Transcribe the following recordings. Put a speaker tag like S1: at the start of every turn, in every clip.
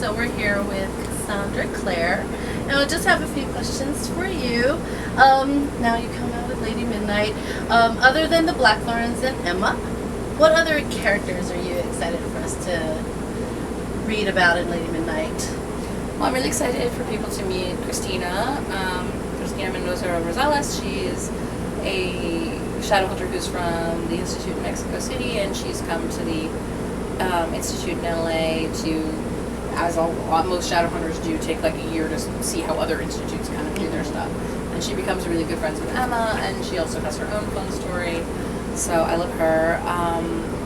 S1: So we're here with Cassandra Clare, and I just have a few questions for you. Now you come out with Lady Midnight. Other than the Blackthorns and Emma, what other characters are you excited for us to read about in Lady Midnight?
S2: Well, I'm really excited for people to meet Christina. Christina Mendoza Rosales. She's a Shadowhunter who's from the Institute in Mexico City, and she's come to the Institute in LA to, as most Shadowhunters do, take like a year to see how other institutes kind of do their stuff. And she becomes really good friends with Emma, and she also has her own fun story. So I love her.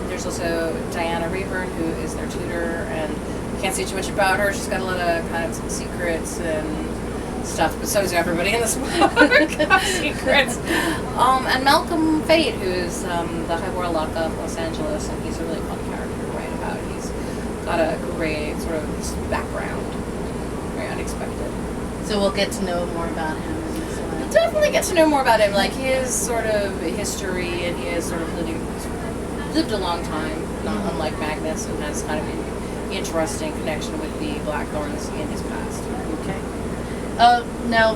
S2: There's also Diana Rayburn, who is their tutor, and can't say too much about her. She's got a lot of kind of secrets and stuff, but so does everybody in this book. Secrets. And Malcolm Fade, who is the High Warlock of Los Angeles, and he's a really fun character to write about. He's got a great sort of background, very unexpected.
S1: So we'll get to know more about him in this one.
S2: We'll definitely get to know more about him, like his sort of history, and he has sort of lived a long time, not unlike Magnus, and has kind of an interesting connection with the Blackthorns in his past.
S1: Okay. Now,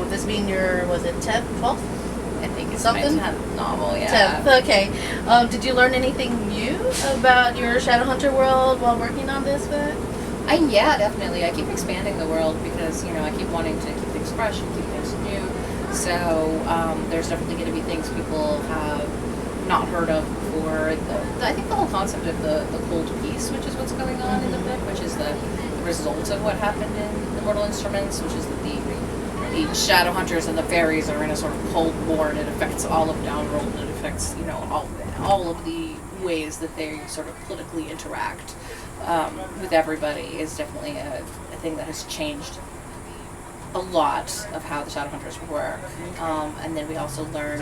S1: this being your, was it 10th, 12th?
S2: I think it's
S1: Something?
S2: my 10th novel, yeah.
S1: 10th, okay. Did you learn anything new about your Shadowhunter world while working on this book?
S2: Yeah, definitely. I keep expanding the world because, I keep wanting to keep things fresh and keep things new. So there's definitely going to be things people have not heard of before. I think the whole concept of the cold peace, which is what's going on in the book, which is the result of what happened in the Mortal Instruments, which is that the Shadowhunters and the fairies are in a sort of cold war, and it affects all of Downworld, and it affects, all of the ways that they sort of politically interact with everybody is definitely a thing that has changed a lot of how the Shadowhunters work. And then we also learn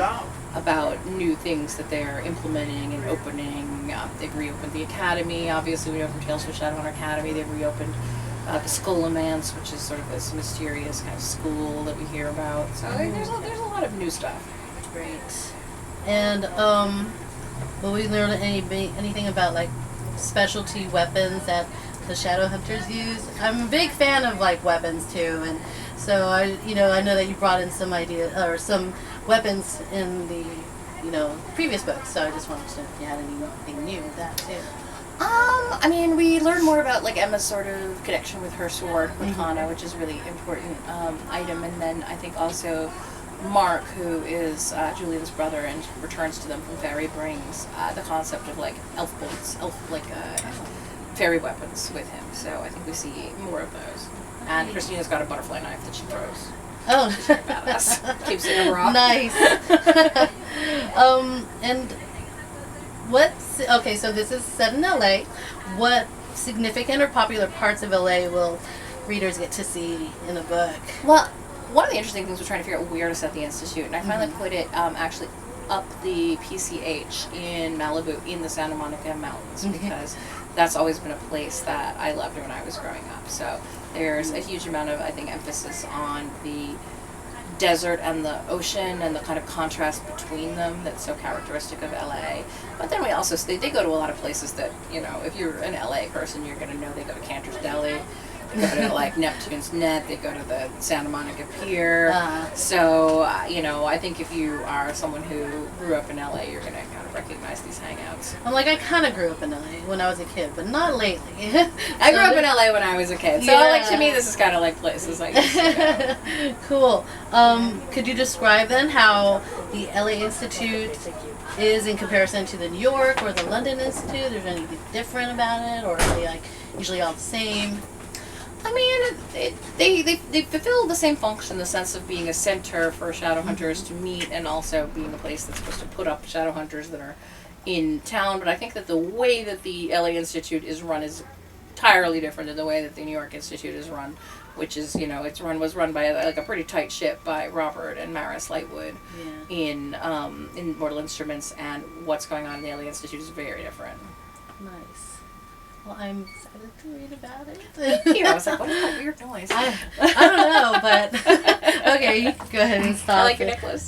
S2: about new things that they're implementing and opening. They've reopened the Academy. Obviously, we know from Tales from Shadowhunter Academy, they've reopened the Scholomance, which is sort of this mysterious kind of school that we hear about. So there's a lot of new stuff.
S1: Great. And will we learn anything about like specialty weapons that the Shadowhunters use? I'm a big fan of like weapons too, and so I know that you brought in some ideas or some weapons in the previous books. So I just wanted to know if you had anything new with that too.
S2: We learn more about like Emma's sort of connection with her sword, Cortana, which is a really important item, and then I think also Mark, who is Julian's brother and returns to them from Fairy, brings the concept of like elf bolts, fairy weapons with him. So I think we see more of those. And Christina's got a butterfly knife that she throws.
S1: Oh,
S2: badass. Keeps it in a rock.
S1: Nice. And so this is set in LA. What significant or popular parts of LA will readers get to see in the book?
S2: Well, one of the interesting things was trying to figure out where to set the Institute, and I finally put it actually up the PCH in Malibu in the Santa Monica Mountains, because that's always been a place that I loved when I was growing up. So there's a huge amount of, I think, emphasis on the desert and the ocean and the kind of contrast between them that's so characteristic of LA. But then we also, they go to a lot of places that, if you're an LA person, you're going to know. They go to Cantor's Deli, they go to like Neptune's Net, they go to the Santa Monica Pier. So, I think if you are someone who grew up in LA, you're going to kind of recognize these hangouts.
S1: I'm like, I kind of grew up in LA when I was a kid, but not lately.
S2: I grew up in LA when I was a kid. So, to me, this is kind of like places I used to go.
S1: Cool. Could you describe then how the LA Institute is in comparison to the New York or the London Institute? Is there anything different about it, or are they like usually all the same? They
S2: fulfill the same function in the sense of being a center for Shadowhunters to meet, and also being a place that's supposed to put up Shadowhunters that are in town. But I think that the way that the LA Institute is run is entirely different than the way that the New York Institute is run, which is, was run by a pretty tight ship by Robert and Maris Lightwood in Mortal Instruments, and what's going on in the LA Institute is very different.
S1: Nice. Well, I'm excited to read about it.
S2: I was like, what is that weird noise?
S1: I don't know, but okay, you can go ahead and stop.
S2: I like your necklace.